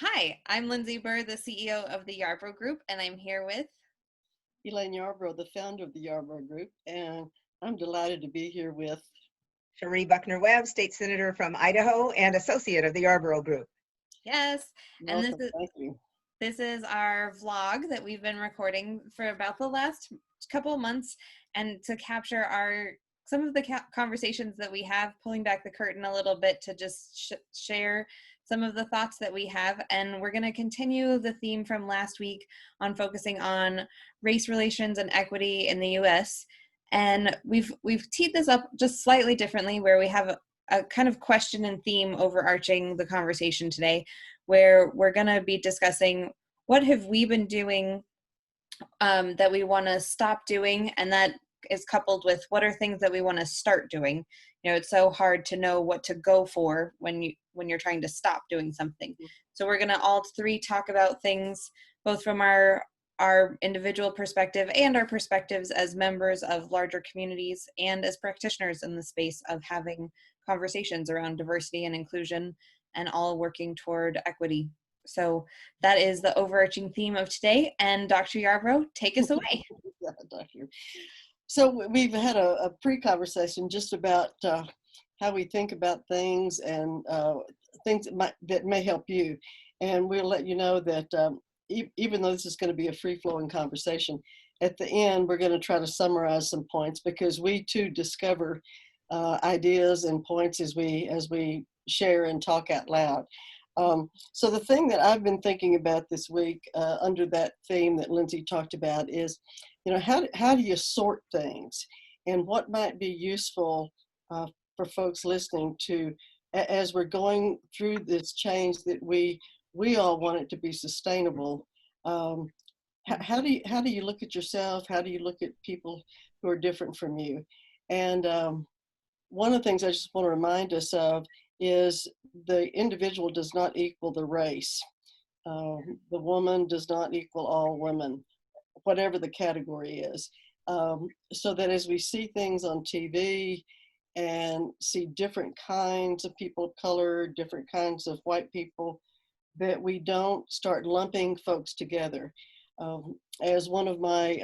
Hi, I'm Lindsay Burr, the CEO of the Yarbrough Group, and I'm here with Elaine Yarbrough, the founder of the Yarbrough Group, and I'm delighted to be here with Cherie Buckner-Webb, State Senator from Idaho and Associate of the Yarborough Group. yes, and welcome. Thank you. this is our vlog that we've been recording for about the last couple of months, and to capture some of the conversations that we have, pulling back the curtain a little bit to just share some of the thoughts that we have. And we're going to continue the theme from last week on focusing on race relations and equity in the U.S. And we've teed this up just slightly differently, where we have a kind of question and theme overarching the conversation today, where we're going to be discussing what have we been doing that we want to stop doing, and that is coupled with what are things that we want to start doing. You know, it's so hard to know what to go for when you're trying to stop doing something. So we're going to all three talk about things both from our individual perspective and our perspectives as members of larger communities and as practitioners in the space of having conversations around diversity and inclusion and all working toward equity. So that is the overarching theme of today. And Dr. Yarbrough, take us away. Yeah, Doctor. So we've had a pre-conversation just about how we think about things and things that may help you. And we'll let you know that even though this is going to be a free-flowing conversation, at the end we're going to try to summarize some points, because we too discover ideas and points as we share and talk out loud. So the thing that I've been thinking about this week under that theme that Lindsay talked about is, you know, how do you sort things, and what might be useful for folks listening to as we're going through this change that we all want it to be sustainable. How do you look at yourself? How do you look at people who are different from you? And one of the things I just want to remind us of is the individual does not equal the race. The woman does not equal all women, whatever the category is. So that as we see things on TV and see different kinds of people of color, different kinds of white people, that we don't start lumping folks together. As one of my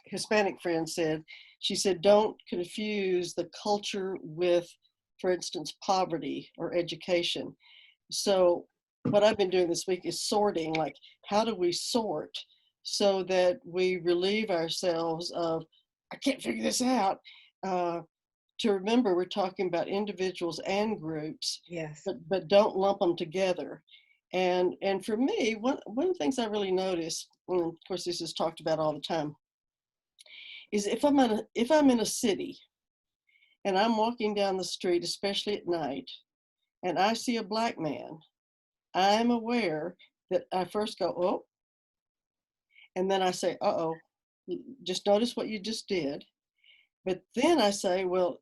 Hispanic friends said, she said, don't confuse the culture with, for instance, poverty or education. So what I've been doing this week is sorting, like how do we sort so that we relieve ourselves of, I can't figure this out. To remember, we're talking about individuals and groups, Yes. but don't lump them together. And for me, one of the things I really notice, and of course this is talked about all the time, is if I'm in a city and I'm walking down the street, especially at night, and I see a black man, I'm aware that I first go, oh, and then I say, uh-oh, just notice what you just did. But then I say, well,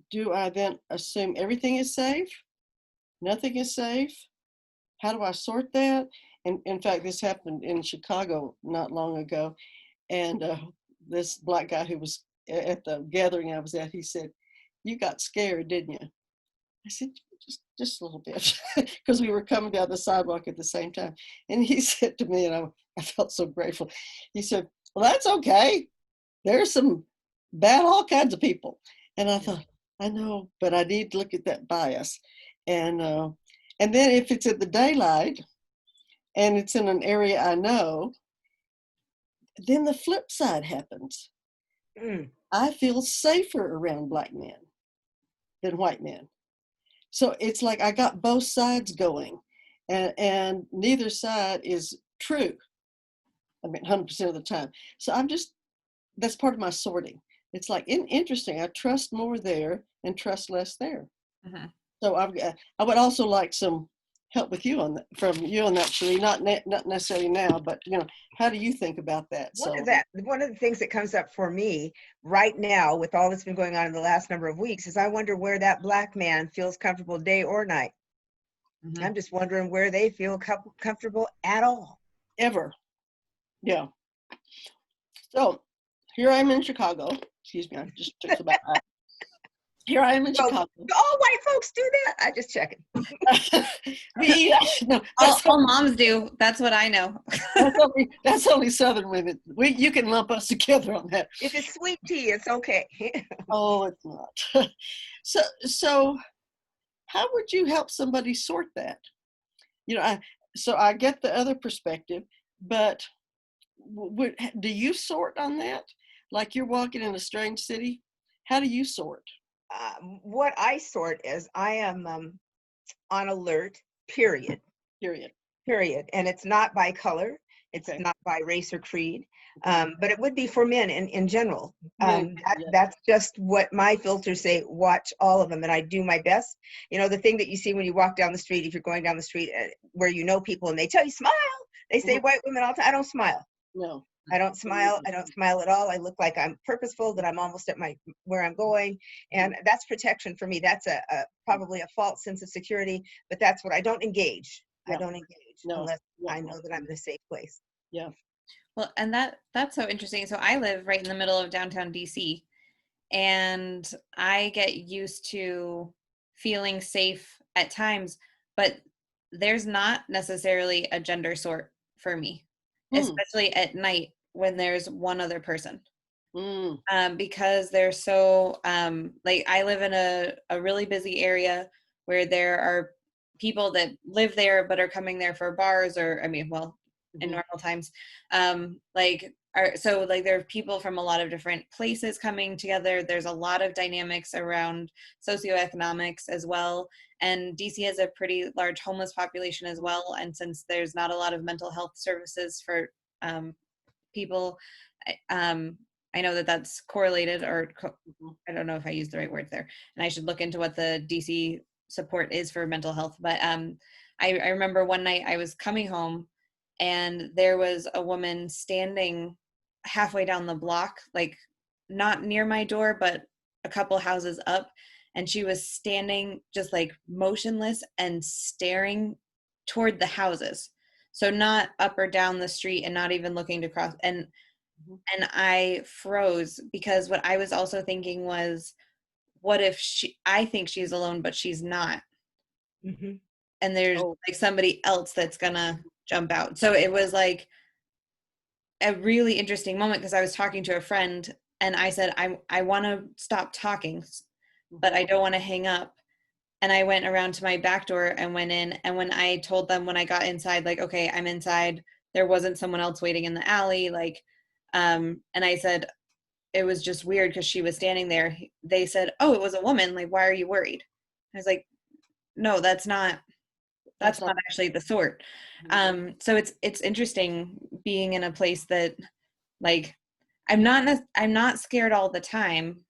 do I then assume everything is safe? Nothing is safe? How do I sort that? And in fact, this happened in Chicago not long ago. And this black guy who was at the gathering I was at, he said, you got scared, didn't you? I said, just a little bit, because we were coming down the sidewalk at the same time. And he said to me, and I felt so grateful. He said, well, that's okay. There's some bad, all kinds of people. And I thought, I know, but I need to look at that bias. And then if it's at the daylight and it's in an area I know, then the flip side happens. I feel safer around black men than white men. So it's like I got both sides going, and neither side is true. I mean, 100% of the time. So that's part of my sorting. It's like interesting. I trust more there and trust less there. Uh-huh. So I would also like some help with you on that, from you on that, Cherie. Not necessarily now, but you know, how do you think about that? One of the things that comes up for me right now with all that's been going on in the last number of weeks is I wonder where that black man feels comfortable day or night. Mm-hmm. I'm just wondering where they feel comfortable at all. Ever. Yeah. So here I am in Chicago. Excuse me, I just took some back. Here I am in So, Chicago. all white folks do that? I just checking. No, All moms do. That's what I know. that's only Southern women. You can lump us together on that. If it's sweet tea, it's okay. Oh, it's not. So how would you help somebody sort that? You know, I get the other perspective, but do you sort on that? Like you're walking in a strange city, how do you sort? What I sort is I am on alert, period. Period. Period. And it's not by color, it's Okay. not by race or creed, but it would be for men in general. Yeah. That's just what my filters say, watch all of them, and I do my best. You know, the thing that you see when you walk down the street, if you're going down the street where you know people and they tell you smile, they say Mhm. white women all the time. I don't smile. No. I don't smile. I don't smile at all. I look like I'm purposeful, that I'm almost at where I'm going. And that's protection for me. That's probably a false sense of security, but that's what I don't engage. I Yeah. don't engage No. unless Yeah. I know that I'm in a safe place. Yeah. Well, and that's so interesting. So I live right in the middle of downtown DC, and I get used to feeling safe at times, but there's not necessarily a gender sort for me, especially at night when there's one other person. Because they're so like I live in a really busy area where there are people that live there but are coming there for bars, or I mean, well, in normal times, like so like there are people from a lot of different places coming together. There's a lot of dynamics around socioeconomics as well, and DC has a pretty large homeless population as well, and since there's not a lot of mental health services for people, I know that that's correlated, or I don't know if I used the right word there, and I should look into what the DC support is for mental health. But I remember one night I was coming home, and there was a woman standing halfway down the block, like not near my door, but a couple houses up, and she was standing just like motionless and staring toward the houses. So not up or down the street, and not even looking to cross. And I froze, because what I was also thinking was, what if I think she's alone, but she's not. Mm-hmm. And there's like somebody else that's gonna jump out. So it was like a really interesting moment, because I was talking to a friend and I said, I want to stop talking, but I don't want to hang up. And I went around to my back door and went in. And when I told them when I got inside, like, okay, I'm inside, there wasn't someone else waiting in the alley. Like, and I said, it was just weird because she was standing there. They said, oh, it was a woman. Like, why are you worried? I was like, no, that's not actually the sort. So it's interesting being in a place that, like, I'm not scared all the time.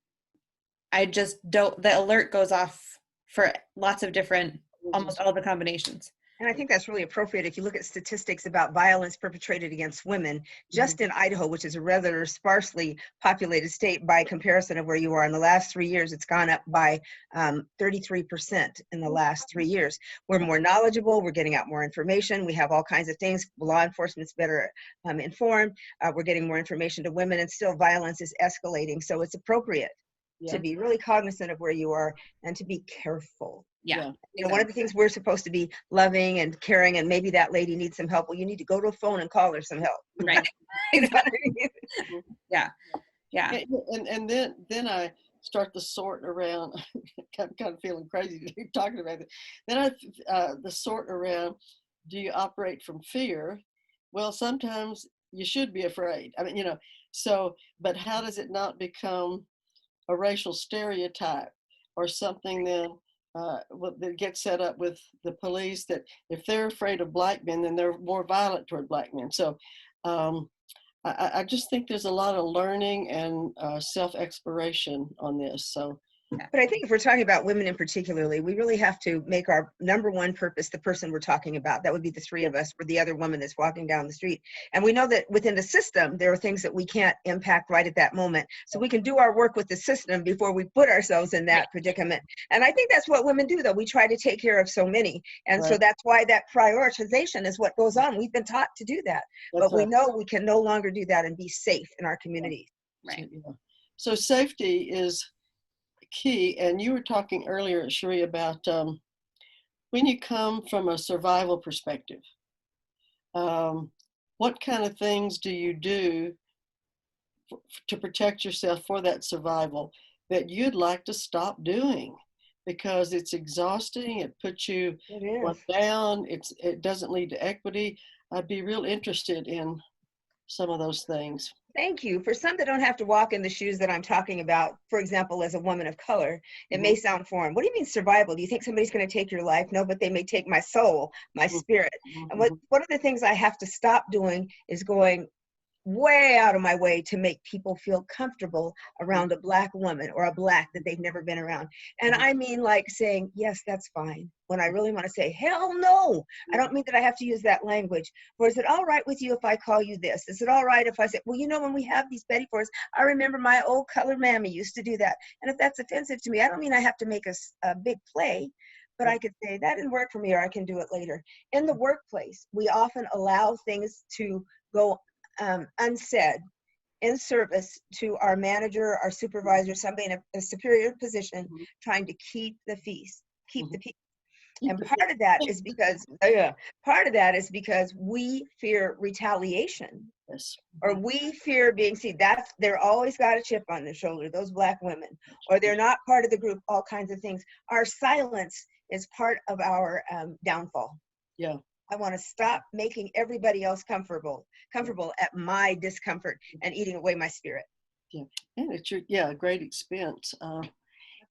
I just don't, the alert goes off for lots of different, almost all the combinations. And I think that's really appropriate. If you look at statistics about violence perpetrated against women, just in Idaho, which is a rather sparsely populated state by comparison of where you are, in the last 3 years, it's gone up by 33% in the last 3 years. We're more knowledgeable. We're getting out more information. We have all kinds of things. Law enforcement's better informed. We're getting more information to women, and still violence is escalating. So it's appropriate to be really cognizant of where you are and to be careful. Yeah. You know, one of the things, we're supposed to be loving and caring, and maybe that lady needs some help. Well, you need to go to a phone and call her some help. Right. You know what I mean? Yeah. And then I start to sort around. I'm kind of feeling crazy talking about it. Then the sort around, do you operate from fear? Well, sometimes you should be afraid. I mean, you know, so, but how does it not become a racial stereotype or something that gets set up with the police, that if they're afraid of black men, then they're more violent toward black men. So I just think there's a lot of learning and self-exploration on this. So, but I think if we're talking about women in particularly, we really have to make our number one purpose the person we're talking about. That would be the three of us, or the other woman that's walking down the street. And we know that within the system, there are things that we can't impact right at that moment. So we can do our work with the system before we put ourselves in that predicament. And I think that's what women do, though. We try to take care of so many. And so that's why that prioritization is what goes on. We've been taught to do that, but we know we can no longer do that and be safe in our communities. Right. So safety key. And you were talking earlier, Cherie, about when you come from a survival perspective, what kind of things do you do to protect yourself for that survival that you'd like to stop doing because it's exhausting, it puts you It is. down, it doesn't lead to equity? I'd be real interested in some of those things. Thank you. For some that don't have to walk in the shoes that I'm talking about, for example, as a woman of color, it may sound foreign. What do you mean survival? Do you think somebody's going to take your life? No, but they may take my soul, my spirit. And one of the things I have to stop doing is going way out of my way to make people feel comfortable around a Black woman or a Black that they've never been around. And I mean, like saying, yes, that's fine, when I really want to say, hell no. I don't mean that I have to use that language. Or is it all right with you if I call you this? Is it all right if I say, well, you know, when we have these Betty Fors, I remember my old colored mammy used to do that. And if that's offensive to me, I don't mean I have to make a big play, but I could say that didn't work for me, or I can do it later. In the workplace, we often allow things to go unsaid in service to our manager, our supervisor, somebody in a superior position, trying to keep the peace, keep the peace. And part of that is because we fear retaliation. Yes. Or we fear being seen. They're always got a chip on their shoulder, those Black women, or they're not part of the group, all kinds of things. Our silence is part of our downfall. Yeah. I want to stop making everybody else comfortable at my discomfort and eating away my spirit. Yeah, and it's a great expense.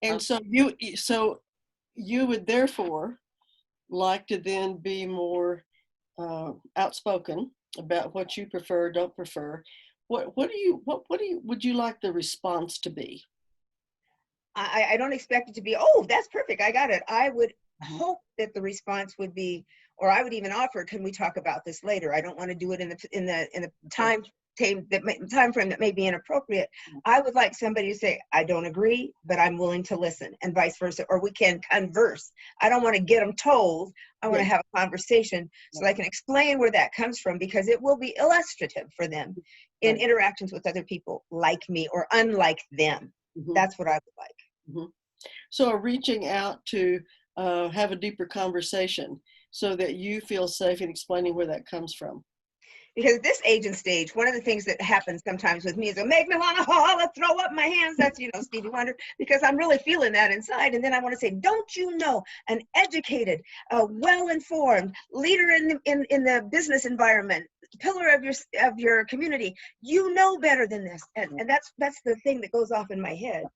And so you would therefore like to then be more outspoken about what you prefer, don't prefer. What would you like the response to be? I don't expect it to be, oh, that's perfect, I got it. I would hope that the response would be, or I would even offer, can we talk about this later? I don't want to do it in the time frame that may be inappropriate. I would like somebody to say, I don't agree, but I'm willing to listen, and vice versa, or we can converse. I don't want to get them told. I want to have a conversation so I can explain where that comes from, because it will be illustrative for them in interactions with other people like me or unlike them. That's what I would like. So reaching out to have a deeper conversation so that you feel safe in explaining where that comes from. Because at this age and stage, one of the things that happens sometimes with me is it make me want to holler, throw up my hands. That's, Stevie Wonder, because I'm really feeling that inside. And then I want to say, don't you know, an educated, well-informed leader in the business environment, pillar of your community, you know better than this. And that's the thing that goes off in my head.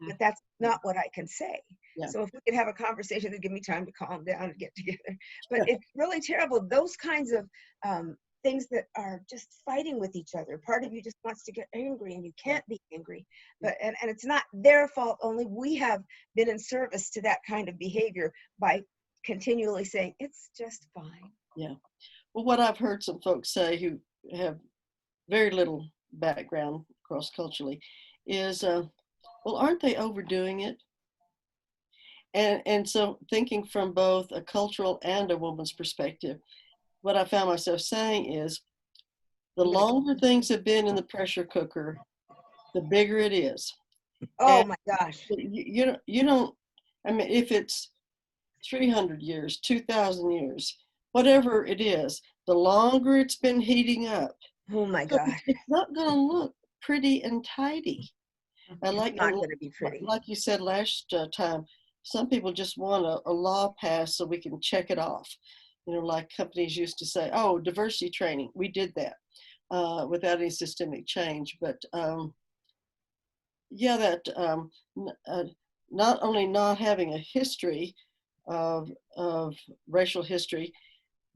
But that's not what I can say. So if we could have a conversation that give me time to calm down and get together. But it's really terrible. Those kinds of things that are just fighting with each other. Part of you just wants to get angry, and you can't be angry. But and it's not their fault only. We have been in service to that kind of behavior by continually saying it's just fine. Yeah. Well, what I've heard some folks say who have very little background cross-culturally is, well, aren't they overdoing it? And so thinking from both a cultural and a woman's perspective, what I found myself saying is, the longer things have been in the pressure cooker, the bigger it is. Oh my gosh. You don't, I mean, if it's 300 years, 2,000 years, whatever it is, the longer it's been heating up, oh my gosh, it's not going to look pretty and tidy. It's not going to be pretty. Like you said last time, some people just want a law passed so we can check it off. Like companies used to say, oh, diversity training, we did that without any systemic change. But not only not having a history of racial history,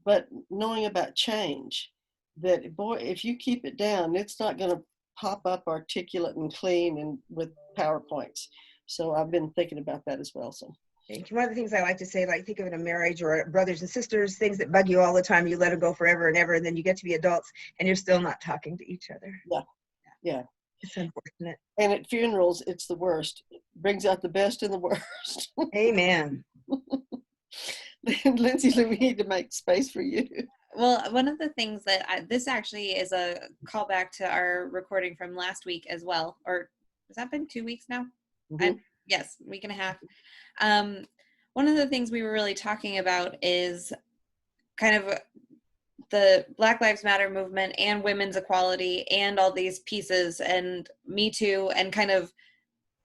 but knowing about change, that boy, if you keep it down, it's not going to pop up articulate and clean and with PowerPoints. So I've been thinking about that as well. So one of the things I like to say, like think of it in a marriage or brothers and sisters, things that bug you all the time, you let it go forever and ever, and then you get to be adults and you're still not talking to each other. Yeah. It's unfortunate. And at funerals, it's the worst. It brings out the best and the worst. Amen. Lindsay, we need to make space for you. Well, one of the things that this actually is a callback to our recording from last week as well, or has that been 2 weeks now? Yes, week and a half. One of the things we were really talking about is kind of the Black Lives Matter movement and women's equality and all these pieces and Me Too, and kind of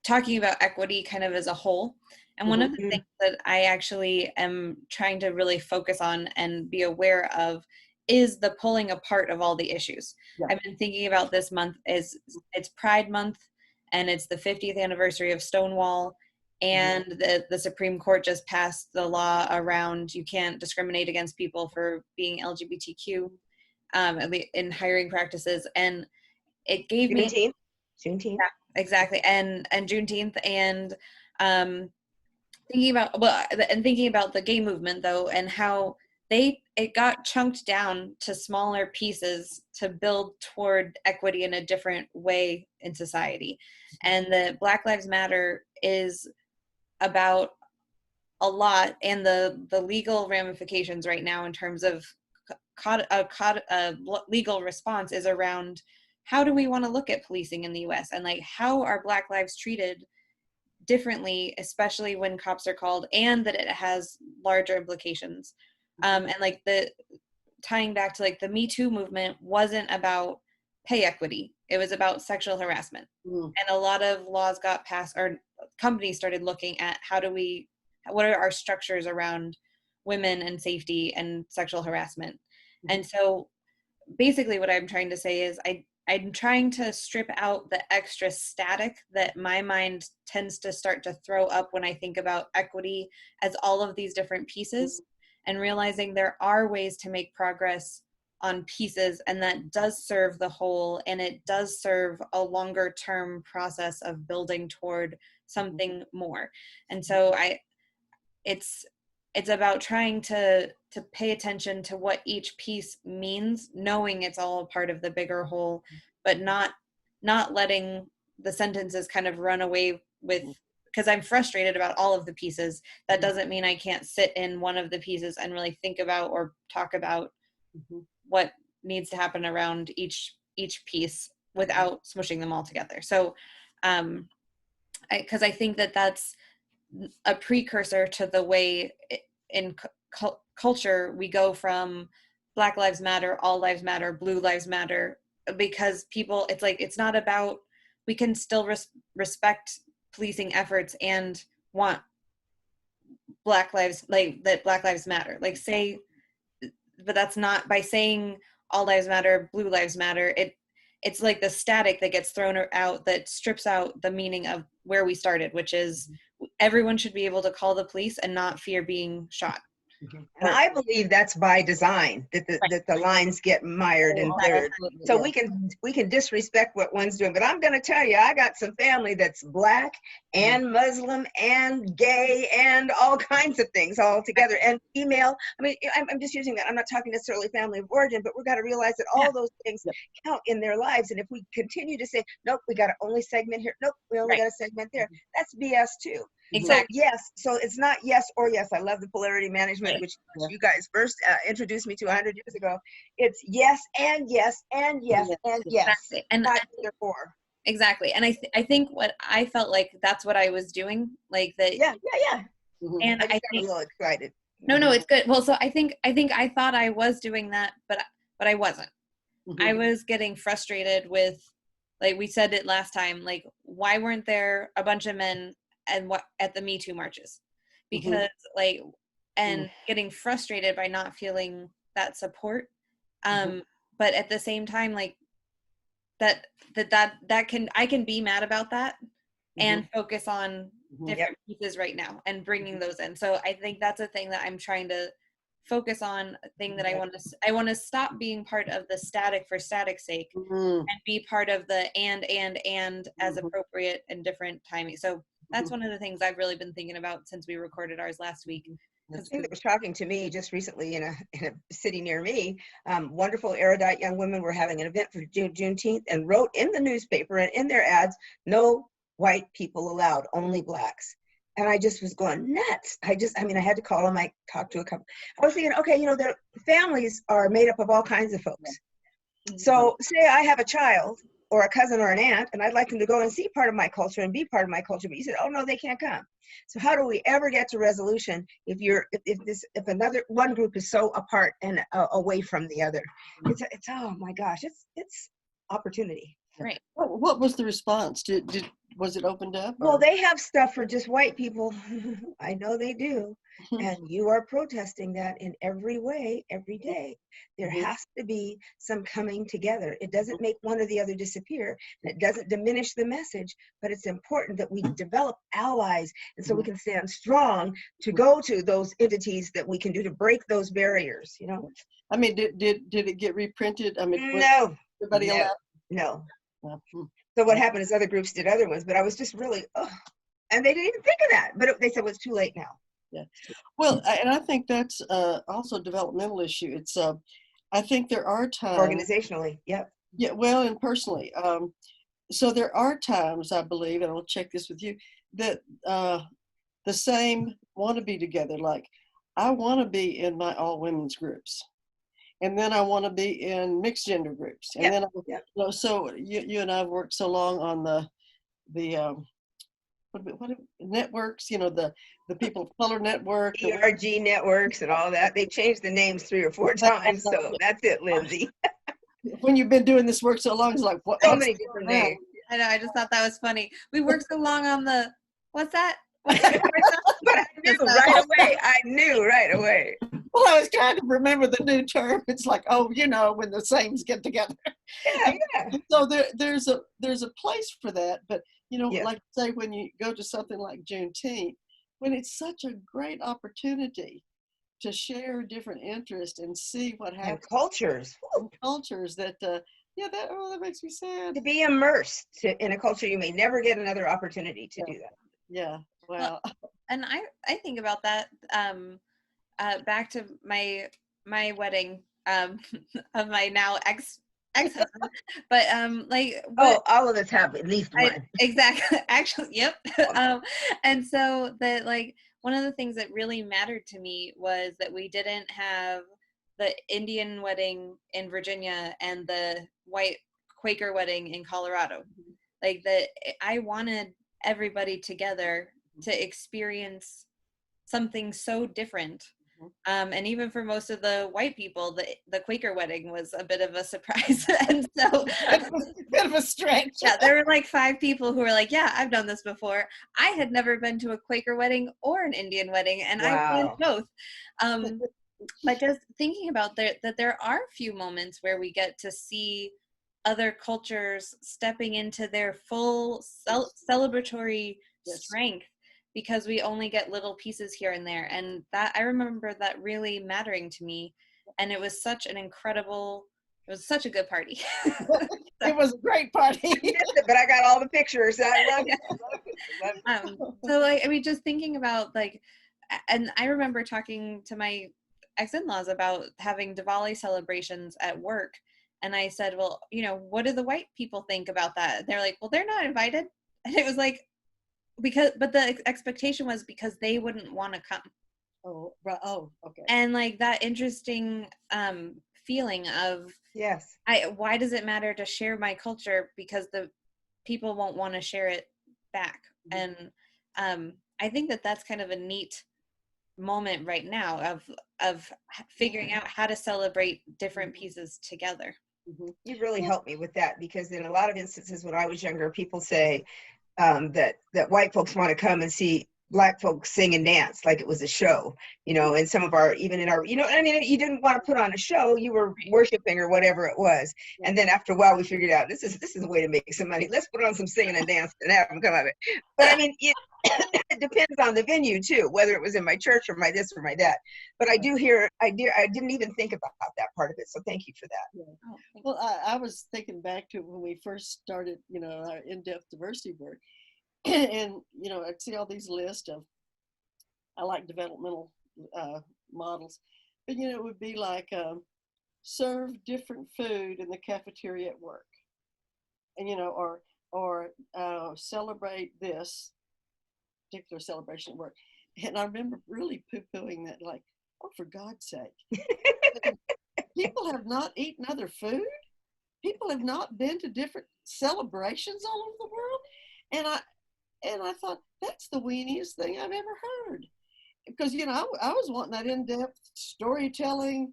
talking about equity kind of as a whole. And one of the things that I actually am trying to really focus on and be aware of is the pulling apart of all the issues. Yeah. I've been thinking about this month is it's Pride Month, and it's the 50th anniversary of Stonewall, and the Supreme Court just passed the law around you can't discriminate against people for being LGBTQ in hiring practices. And it gave me Juneteenth. yeah, exactly, and Juneteenth, and thinking about the gay movement though, and how it got chunked down to smaller pieces to build toward equity in a different way in society. And the Black Lives Matter is about a lot, and the legal ramifications right now in terms of legal response is around how do we want to look at policing in the US, and like how are Black lives treated differently, especially when cops are called, and that it has larger implications. And like the tying back to like the Me Too movement wasn't about pay equity, it was about sexual harassment. And a lot of laws got passed, or companies started looking at what are our structures around women and safety and sexual harassment. And so basically what I'm trying to say is I'm trying to strip out the extra static that my mind tends to start to throw up when I think about equity as all of these different pieces, and realizing there are ways to make progress on pieces, and that does serve the whole, and it does serve a longer term process of building toward something more. And so it's about trying to pay attention to what each piece means, knowing it's all a part of the bigger whole, but not letting the sentences kind of run away with, because I'm frustrated about all of the pieces. That doesn't mean I can't sit in one of the pieces and really think about or talk about what needs to happen around each piece without smushing them all together. So because I think that that's a precursor to the way in culture we go from Black Lives Matter, All Lives Matter, Blue Lives Matter, because people, it's like, it's not about, we can still respect policing efforts and want Black Lives, like that Black Lives Matter, like say, but that's not, by saying All Lives Matter, Blue Lives Matter, it's like the static that gets thrown out that strips out the meaning of where we started, which is everyone should be able to call the police and not fear being shot. And I believe that's by design, that the lines get mired and blurred. So we can disrespect what one's doing. But I'm going to tell you, I got some family that's Black and Muslim and gay and all kinds of things all together, and female. I mean, I'm just using that. I'm not talking necessarily family of origin, but we've got to realize that all those things count in their lives. And if we continue to say, nope, we got to only segment here, nope, we only got to segment there, that's BS too. Exactly. So yes, so it's not yes or yes. I love the polarity management, which you guys first introduced me to 100 years ago. It's yes and yes and yes and yes. Exactly. And not either or. Exactly. And I think what I felt like that's what I was doing, like that. Yeah. And I got a little excited. No, it's good. Well, so I think I thought I was doing that, but I wasn't. I was getting frustrated with, like we said it last time, like why weren't there a bunch of men at the Me Too marches? Because getting frustrated by not feeling that support. But at the same time, like I can be mad about that and focus on different pieces right now and bringing those in. So I think that's a thing that I'm trying to focus on, a thing that I want to stop being part of the static for static's sake and be part of the and as appropriate and different timing. So that's one of the things I've really been thinking about since we recorded ours last week. The thing that was talking to me just recently in a city near me, wonderful erudite young women were having an event for Juneteenth and wrote in the newspaper and in their ads, no white people allowed, only Blacks. And I just was going nuts. I had to call them. I talked to a couple. I was thinking, okay, their families are made up of all kinds of folks. So say I have a child or a cousin or an aunt, and I'd like them to go and see part of my culture and be part of my culture. But you said, oh no, they can't come. So how do we ever get to resolution if another one group is so apart and away from the other? It's oh my gosh, it's opportunity. Right. What was the response? Was it opened up? Well, they have stuff for just white people. I know they do. And you are protesting that in every way, every day. There has to be some coming together. It doesn't make one or the other disappear. And it doesn't diminish the message, but it's important that we develop allies. And so we can stand strong to go to those entities that we can do to break those barriers, you know? I mean, did it get reprinted? I mean, No. everybody allowed? No. No. So what happened is other groups did other ones, but I was just really, and they didn't even think of that. But they said, well, it's too late now. Yeah. Well, and I think that's also a developmental issue. It's I think there are times Organizationally, yep. Yeah, well, and personally. So there are times, I believe, and I'll check this with you, that the same want to be together. Like, I want to be in my all women's groups, and then I want to be in mixed gender groups, and then so you and I have worked so long on the what networks, you know, the people of color network, ERG networks and all that. They changed the names 3 or 4 times, so that's it, Lindsay. When you've been doing this work so long, it's like, what? So many different names. I know, I just thought that was funny. We worked so long on the, what's that? But I knew right away. I knew right away. Well, I was trying to remember the new term. It's like, oh, you know, when the sames get together. Yeah. So there's a place for that, but you know, like say when you go to something like Juneteenth, when it's such a great opportunity to share different interests and see what happens. And cultures. Cultures that, that makes me sad. To be immersed in a culture, you may never get another opportunity to do that. Yeah, well. And I think about that, back to my wedding, of my now ex-husband, but all of us have at least one. Exactly. Actually, yep. And so that, like, one of the things that really mattered to me was that we didn't have the Indian wedding in Virginia and the white Quaker wedding in Colorado. Like, that I wanted everybody together to experience something so different. And even for most of the white people, the Quaker wedding was a bit of a surprise. And so it was a bit of a stretch. Yeah, there were like 5 people who were like, yeah, I've done this before. I had never been to a Quaker wedding or an Indian wedding, and I've done both. But just thinking about that there are a few moments where we get to see other cultures stepping into their full celebratory strength, because we only get little pieces here and there. And that, I remember that really mattering to me. And it was such such a good party. It was a great party. But I got all the pictures. I love it. So, like, I mean, just thinking about, like, and I remember talking to my ex-in-laws about having Diwali celebrations at work. And I said, well, you know, what do the white people think about that? And they're like, well, they're not invited. And it was like, but the expectation was because they wouldn't want to come. Oh, right. Oh, okay. And like that interesting feeling of, why does it matter to share my culture? Because the people won't want to share it back. And I think that that's kind of a neat moment right now of figuring out how to celebrate different pieces together. You really helped me with that, because in a lot of instances when I was younger, people say that white folks want to come and see Black folks sing and dance like it was a show, you know, and some of our, even in our, you know, I mean, you didn't want to put on a show, you were worshiping or whatever it was. And then after a while we figured out this is a way to make some money. Let's put on some singing and dance and have them come of it. But I mean, it depends on the venue too, whether it was in my church or my this or my that. But I didn't even think about that part of it. So thank you for that. Yeah. Well, I was thinking back to when we first started, you know, our in-depth diversity work. And, you know, I'd see all these lists of, I like developmental models, but, you know, it would be like, serve different food in the cafeteria at work. And, you know, or celebrate this particular celebration at work. And I remember really poo-pooing that, like, oh, for God's sake. People have not eaten other food. People have not been to different celebrations all over the world. And I thought, that's the weeniest thing I've ever heard. Because, I was wanting that in-depth storytelling,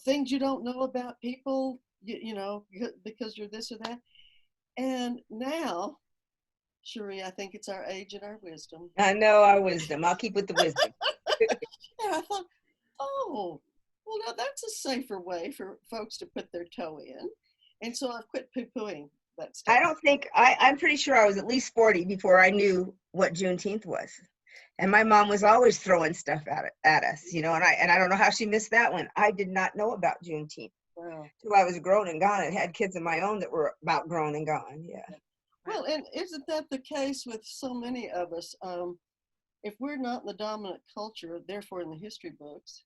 things you don't know about people, because you're this or that. And now, Cherie, I think it's our age and our wisdom. I know our wisdom. I'll keep with the wisdom. And I thought, oh, well, now that's a safer way for folks to put their toe in. And so I've quit poo-pooing that stuff. I don't think, I'm pretty sure I was at least 40 before I knew what Juneteenth was. And my mom was always throwing stuff at us, and I don't know how she missed that one. I did not know about Juneteenth. Wow. Till I was grown and gone and had kids of my own that were about grown and gone. Yeah. Well, and isn't that the case with so many of us? If we're not in the dominant culture, therefore in the history books,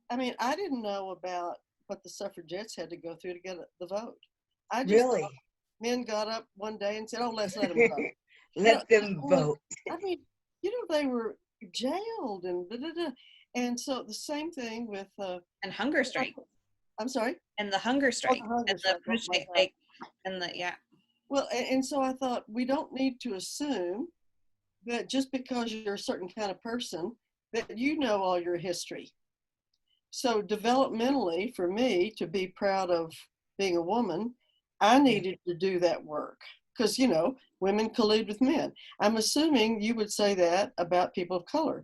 I mean, I didn't know about what the suffragettes had to go through to get the vote. I just Really? thought men got up one day and said, "Oh, let's let them vote." Let them vote. I mean, they were jailed and da, da, da. And so the same thing with and hunger strike. I'm sorry. And the hunger strike. Oh, the hunger and strike. the food strike. And the Well, and so I thought we don't need to assume that just because you're a certain kind of person that you know all your history. So developmentally, for me to be proud of being a woman, I needed to do that work because, women collude with men. I'm assuming you would say that about people of color.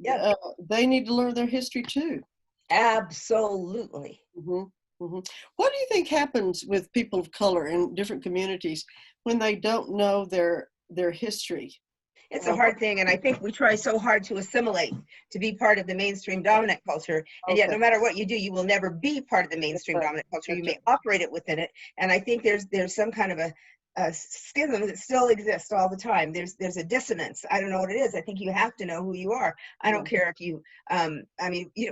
Yeah. They need to learn their history too. Absolutely. Mm-hmm. Mm-hmm. What do you think happens with people of color in different communities when they don't know their history? It's a hard thing, and I think we try so hard to assimilate, to be part of the mainstream dominant culture, and yet no matter what you do, you will never be part of the mainstream dominant culture. You may operate it within it, and I think there's some kind of a schism that still exists all the time. There's a dissonance. I don't know what it is. I think you have to know who you are. I don't care if you,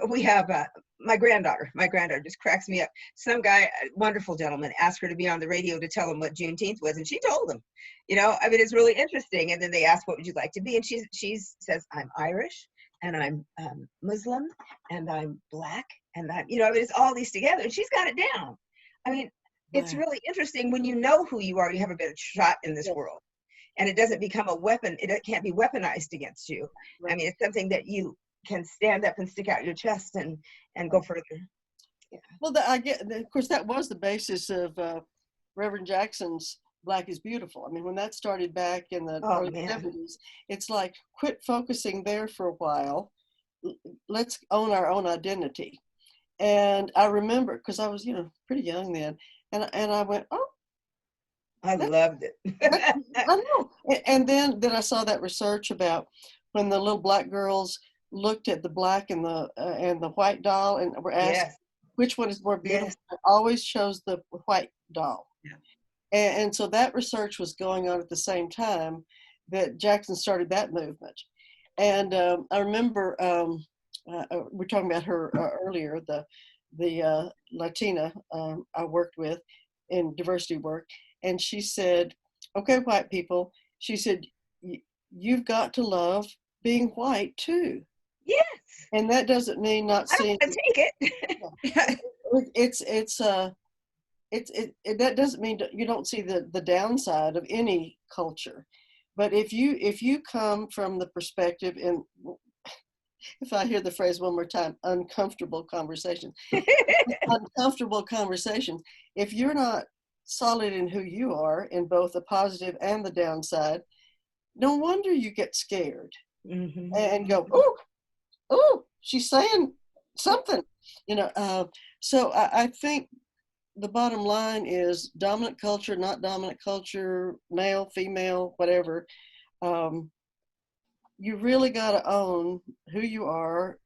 we have my granddaughter just cracks me up. Some guy, wonderful gentleman, asked her to be on the radio to tell him what Juneteenth was, and she told him. It's really interesting. And then they asked, what would you like to be? And she says, I'm Irish, and I'm Muslim, and I'm Black, and it's all these together, and she's got it down. It's really interesting when you know who you are, you have a better shot in this world. And it doesn't become a weapon. It can't be weaponized against you. Right. It's something that you can stand up and stick out your chest and go further. Yeah. Well, of course, that was the basis of Reverend Jackson's Black is Beautiful. When that started back in the early 70s, it's like, quit focusing there for a while. Let's own our own identity. And I remember, because I was, pretty young then, and I went, oh. I loved it. I know. And then I saw that research about when the little Black girls looked at the Black and the white doll and were asked which one is more beautiful. Yes. I always chose the white doll. Yeah. And so that research was going on at the same time that Jackson started that movement. And I remember we were talking about her earlier, the Latina I worked with in diversity work. And she said, okay, white people, she said, you've got to love being white too. Yes. And that doesn't mean not seeing. I take it. That doesn't mean you don't see the downside of any culture. But if you come from the perspective, and if I hear the phrase one more time, uncomfortable conversations, if you're not solid in who you are in both the positive and the downside, no wonder you get scared and go, oh, she's saying something, so I think the bottom line is dominant culture, not dominant culture, male, female, whatever. You really got to own who you are,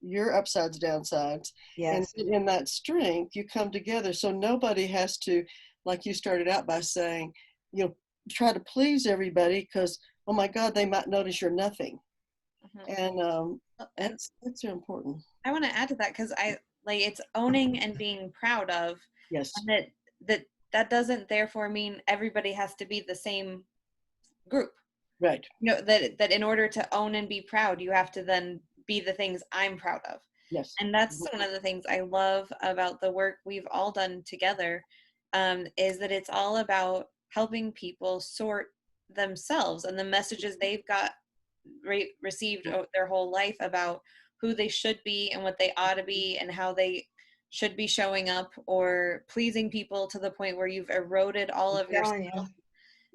your upsides, downsides. Yes. And in that strength, you come together. So nobody has to, like you started out by saying, try to please everybody because, oh my God, they might notice you're nothing. And that's important. I want to add to that because it's owning and being proud of. Yes. And that doesn't therefore mean everybody has to be the same group. Right. That in order to own and be proud, you have to then be the things I'm proud of. Yes. And that's one of the things I love about the work we've all done together is that it's all about helping people sort themselves and the messages they've got received their whole life about who they should be and what they ought to be and how they should be showing up or pleasing people to the point where you've eroded all of yourself.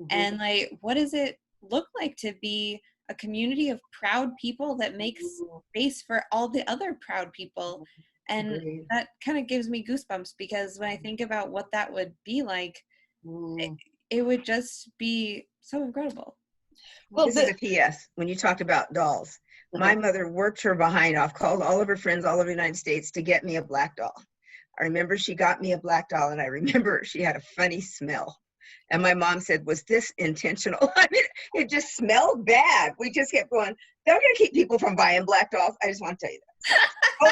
And like, what does it look like to be a community of proud people that makes space for all the other proud people? And that kind of gives me goosebumps, because when I think about what that would be like, it would just be so incredible. Well, this is a PS. When you talked about dolls, my mother worked her behind off, called all of her friends all over the United States to get me a black doll. I remember she got me a black doll, and I remember she had a funny smell. And my mom said, was this intentional? I mean, it just smelled bad. We just kept going, they're going to keep people from buying black dolls. I just want to tell you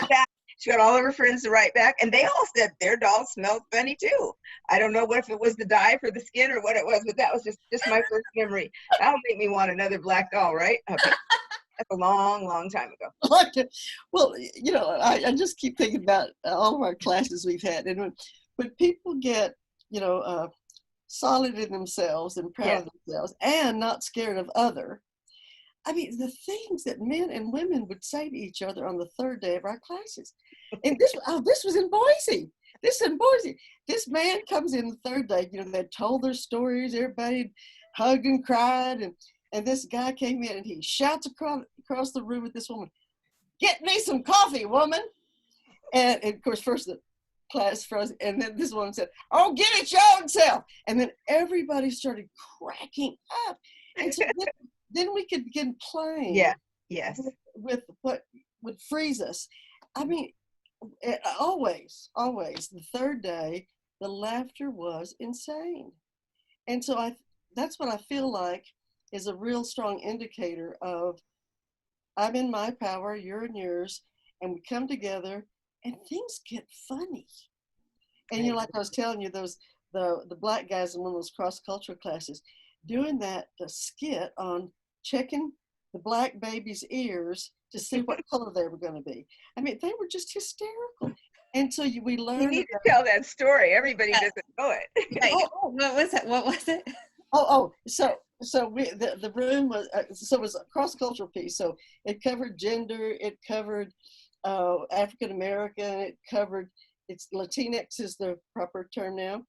that. She got all of her friends to write back, and they all said their dolls smelled funny too. I don't know if it was the dye for the skin or what it was, but that was just my first memory. That'll make me want another black doll, right? Okay. That's a long, long time ago. Well, you know, I just keep thinking about all of our classes we've had. And when people get, you know, solid in themselves and proud of themselves and not scared of other, I mean, the things that men and women would say to each other on the third day of our classes. And this was in Boise. This is in Boise. This man comes in the third day, you know, they told their stories, everybody hugged and cried, and this guy came in and he shouts across the room at this woman, "Get me some coffee, woman." And of course, first the class froze, and then this woman said, "Oh, get it your own self." And then everybody started cracking up. And so then we could begin playing with what would freeze us. I mean, always, the third day, the laughter was insane. And so that's what I feel like is a real strong indicator of I'm in my power, you're in yours, and we come together and things get funny. And you know, like I was telling you, the black guys in one of those cross-cultural classes doing the skit on checking the black baby's ears to see what color they were going to be. I mean, they were just hysterical. And so we learned. You need to tell that story. Everybody doesn't know it. What was it? What was it? So the room was so it was a cross-cultural piece. So it covered gender, it covered African American, it covered Latinx is the proper term now.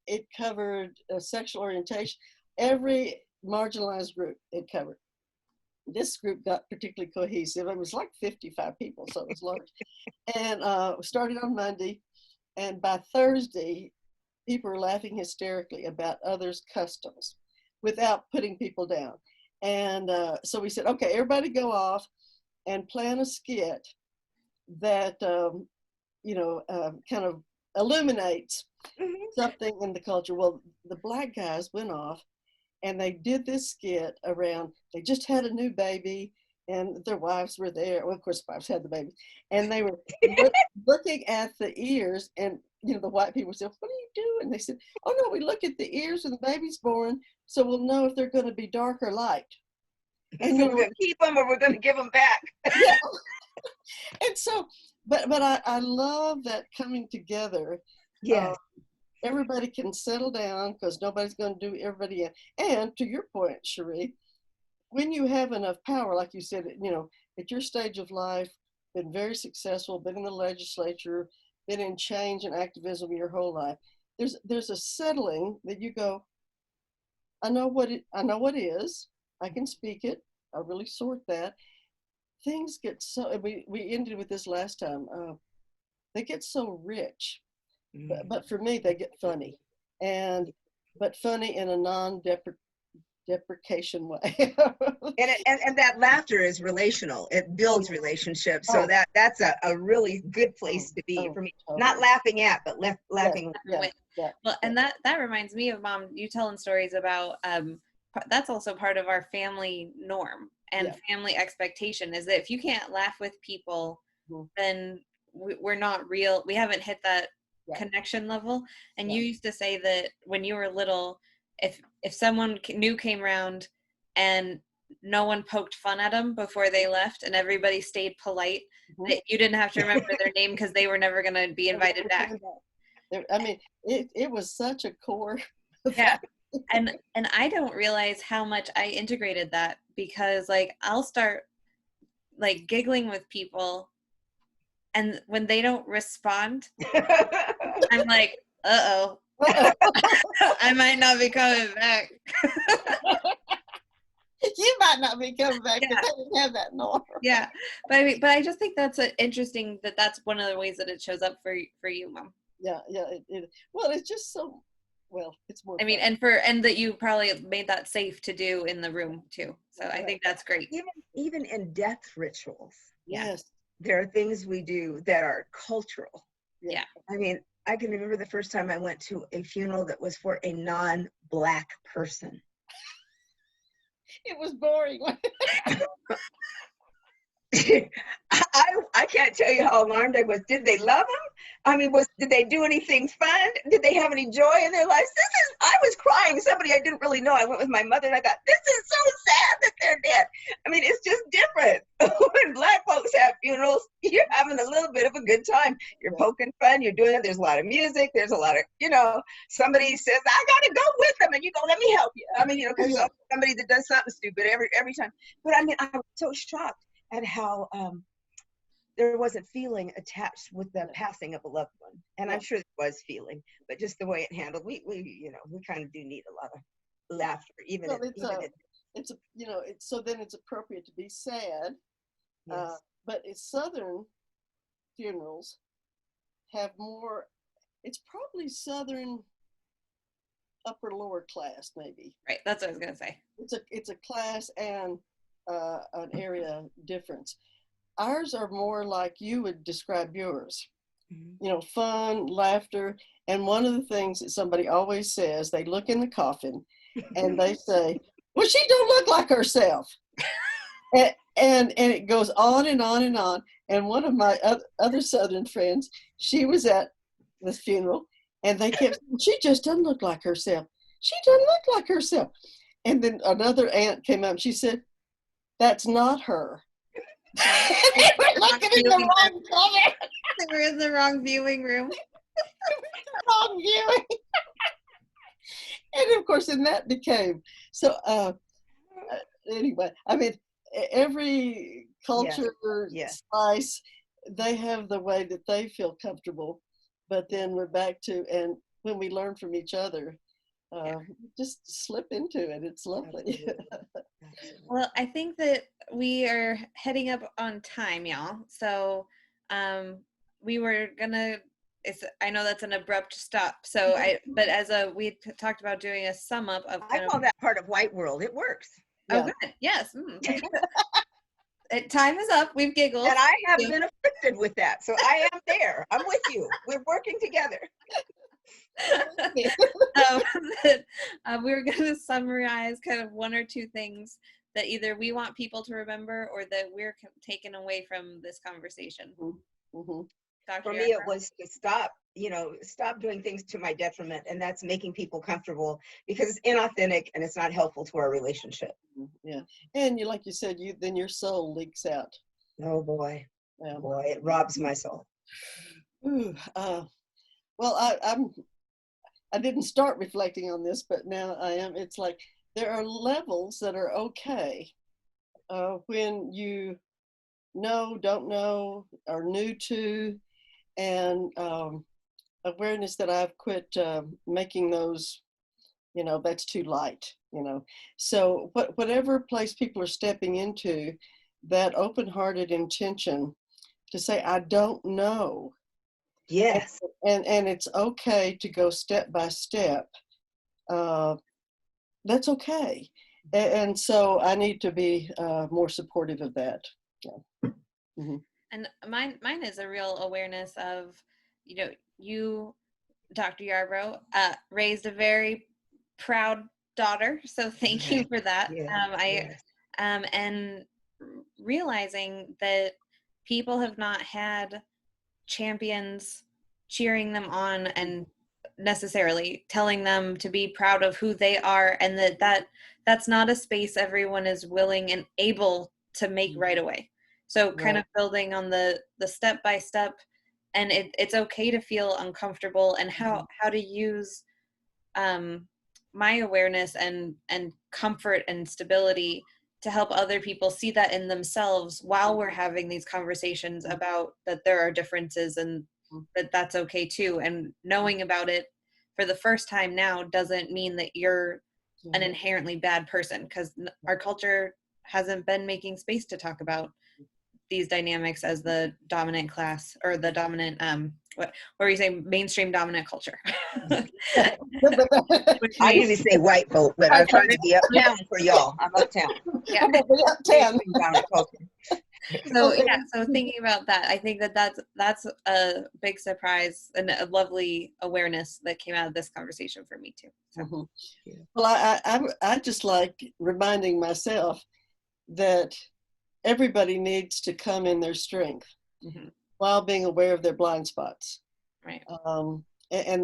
It covered sexual orientation. Every marginalized group it covered. This group got particularly cohesive. It was like 55 people, so it was large. And started on Monday, and by Thursday, people were laughing hysterically about others' customs without putting people down. And so we said, okay, everybody go off and plan a skit that, kind of illuminates something in the culture. Well, the black guys went off and they did this skit around, they just had a new baby and their wives were there. Well, of course, wives had the baby. And they were looking at the ears, and, you know, the white people said, "What are you doing?" They said, "Oh, no, we look at the ears when the baby's born, so we'll know if they're going to be dark or light." And so we're going to keep them or we're going to give them back. Yeah. And so, but I love that coming together. Yeah. Everybody can settle down because nobody's going to do everybody in. And to your point, Cherie, when you have enough power, like you said, you know, at your stage of life, been very successful, been in the legislature, been in change and activism your whole life, there's a settling that you go, I know what is, I can speak it, I really sort that. Things get so, we ended with this last time, they get so rich, but for me, they get funny, but funny in a non-deprecation way. and that laughter is relational. It builds relationships. So that's a really good place to be for me. Not laughing at, but laughing with. Well, and that reminds me of Mom, you telling stories about, that's also part of our family norm and family expectation, is that if you can't laugh with people, then we're not real. We haven't hit that connection level. And you used to say that when you were little, if someone new came around and no one poked fun at them before they left and everybody stayed polite, that you didn't have to remember their name because they were never going to be invited back. I mean, it was such a core. Yeah. And I don't realize how much I integrated that, because like I'll start like giggling with people, and when they don't respond, I'm like, uh-oh. I might not be coming back. You might not be coming back because Yeah. they didn't have that norm. Yeah. But I just think that's interesting that that's one of the ways that it shows up for you, Mom. Yeah, yeah. Well, it's just so, well, it's more I mean, fun. and that you probably made that safe to do in the room too. So I think that's great. Even in death rituals, Yes. there are things we do that are cultural. Yeah. I mean, I can remember the first time I went to a funeral that was for a non-Black person. It was boring. I can't tell you how alarmed I was. Did they love him? I mean, did they do anything fun? Did they have any joy in their lives? I was crying. Somebody I didn't really know. I went with my mother and I thought, this is so sad that they're dead. I mean, it's just different. When Black folks have funerals, you're having a little bit of a good time. You're poking fun. You're doing it. There's a lot of music. There's a lot of, somebody says, I got to go with them. And you go, let me help you. I mean, because there's somebody that does something stupid every time. But I mean, I was so shocked at how there wasn't feeling attached with the passing of a loved one. And I'm sure there was feeling, but just the way it handled, we kind of do need a lot of laughter, even Well, if it's appropriate to be sad. yes. But Southern funerals have more, it's probably Southern upper lower class, maybe. Right. That's what I was going to say. It's a class and an area difference. Ours are more like you would describe yours. Mm-hmm. Fun, laughter. And one of the things that somebody always says, they look in the coffin and they say, well, she don't look like herself. and it goes on and on and on. And one of my other Southern friends, she was at the funeral and they kept saying, she just doesn't look like herself. She doesn't look like herself. And then another aunt came up and she said, that's not her. They were looking in the wrong color. They were in the wrong viewing room. Wrong viewing. And of course, then that became so. Anyway, I mean, every culture slice, they have the way that they feel comfortable. But then we're back to, and when we learn from each other, just slip into it. It's lovely. Well, I think that we are heading up on time, y'all. So we were gonna, I know that's an abrupt stop. So but we talked about doing a sum up of I call that part of white world. It works. Oh, good. Yes. Time is up. We've giggled. And I have been afflicted with that. So I am there. I'm with you. We're working together. We're going to summarize kind of one or two things that either we want people to remember or that we're taking away from this conversation. Mm-hmm. For me, it was to stop doing things to my detriment, and that's making people comfortable because it's inauthentic and it's not helpful to our relationship. Yeah, and like you said, then your soul leaks out. Oh boy, boy, it robs my soul. Ooh, well, I didn't start reflecting on this, but now I am. It's like there are levels that are okay when you don't know, are new to, and awareness that I've quit making those, that's too light, So whatever place people are stepping into, that open-hearted intention to say, I don't know. Yes. And it's okay to go step by step. That's okay. And so I need to be more supportive of that. Yeah. Mm-hmm. And mine is a real awareness of, you, Dr. Yarbrough, raised a very proud daughter. So thank you for that. And realizing that people have not had champions cheering them on and necessarily telling them to be proud of who they are, and that's not a space everyone is willing and able to make right away. So kind of building on the step by step and it's okay to feel uncomfortable, and how to use my awareness and comfort and stability to help other people see that in themselves while we're having these conversations about that there are differences and that that's okay too. And knowing about it for the first time now doesn't mean that you're an inherently bad person, because our culture hasn't been making space to talk about these dynamics as the dominant class, or the dominant what were you saying, mainstream dominant culture. I usually say white folk, but I'm trying to be uptown for y'all. I'm uptown. Yeah. Uptown. So yeah, so thinking about that, I think that that's a big surprise and a lovely awareness that came out of this conversation for me too. So. Well, I just like reminding myself that everybody needs to come in their strength while being aware of their blind spots. Right. I mean,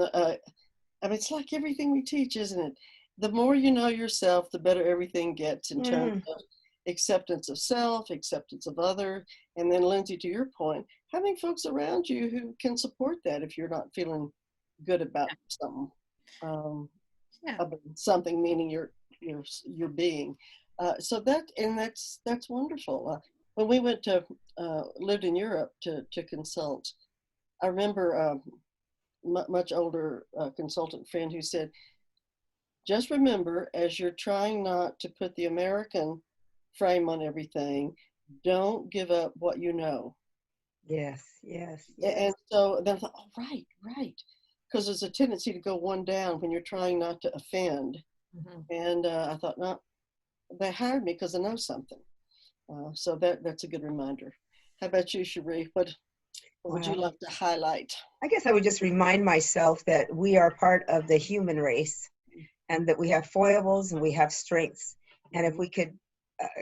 it's like everything we teach, isn't it? The more you know yourself, the better everything gets in terms of acceptance of self, acceptance of other, and then Lindsay, to your point, having folks around you who can support that if you're not feeling good about something. About something, meaning your being. So that's wonderful. When we went to lived in Europe to consult, I remember a much older consultant friend who said, just remember, as you're trying not to put the American frame on everything, don't give up what you know. Yes. And so then I thought, oh, right. Because there's a tendency to go one down when you're trying not to offend. And I thought, no, they hired me because I know something. So that's a good reminder. How about you, Cherie? What would you like to highlight? I guess I would just remind myself that we are part of the human race, and that we have foibles and we have strengths. And if we could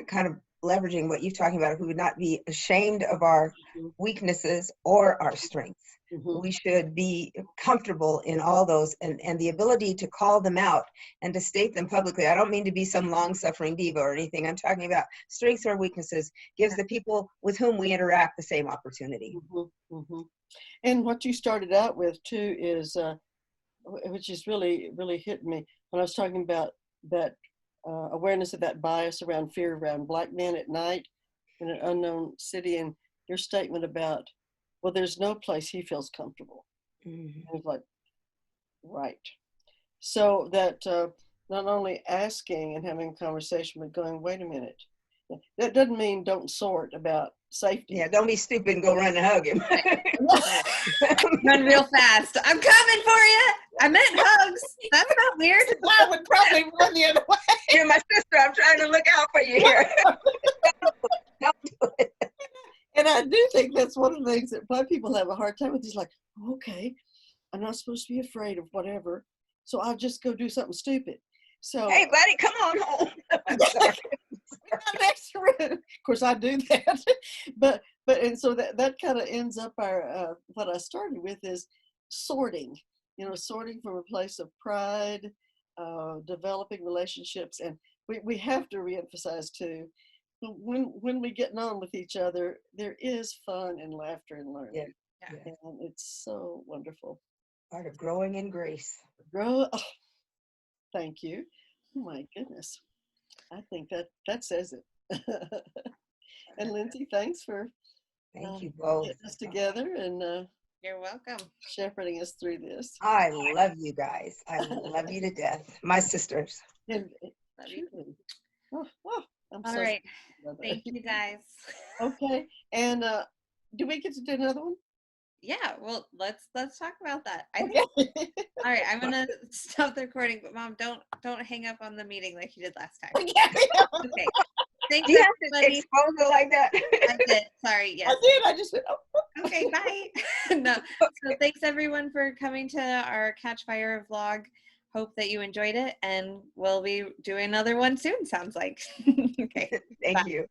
kind of leveraging what you're talking about, if we would not be ashamed of our weaknesses or our strengths, we should be comfortable in all those, and the ability to call them out and to state them publicly. I don't mean to be some long-suffering diva or anything. I'm talking about strengths or weaknesses gives the people with whom we interact the same opportunity. And what you started out with too is, which is really hit me when I was talking about that awareness of that bias around fear around Black men at night in an unknown city, and your statement about, well, there's no place he feels comfortable. And it's like, right. So that not only asking and having a conversation, but going, wait a minute. That doesn't mean don't sort about safety. Yeah, don't be stupid and go run and hug him. Run real fast. I'm coming for you. I meant hugs. That's not weird. I would probably run the other way. You're my sister. I'm trying to look out for you here. Don't do it. And I do think that's one of the things that Black people have a hard time with. Is like, okay, I'm not supposed to be afraid of whatever, so I'll just go do something stupid. So, hey, buddy, come on home. I'm sorry. Next room. Of course, I do that, but and so that kind of ends up our what I started with is sorting. Sorting from a place of pride, developing relationships, and we have to reemphasize too. When we getting on with each other, there is fun and laughter and learning. Yeah. And it's so wonderful. Part of growing in grace. Oh, thank you. Oh my goodness. I think that says it. And Lindsay, thanks for thank you both getting us together and you're welcome, shepherding us through this. I love you guys. I love you to death. My sisters. And, love you. I'm all so right. Thank you guys. Okay. And do we get to do another one? Yeah, well, let's talk about that. I think. All right, I'm gonna stop the recording, but Mom, don't hang up on the meeting like you did last time. Okay. Thanks, do you everybody. have to expose it like that? I did. Sorry. Yes. I did. I just went, oh. Okay. Bye. No. So thanks everyone for coming to our Catch Fire vlog. Hope that you enjoyed it, and we'll be doing another one soon. Sounds like. Okay. Thank Bye. you.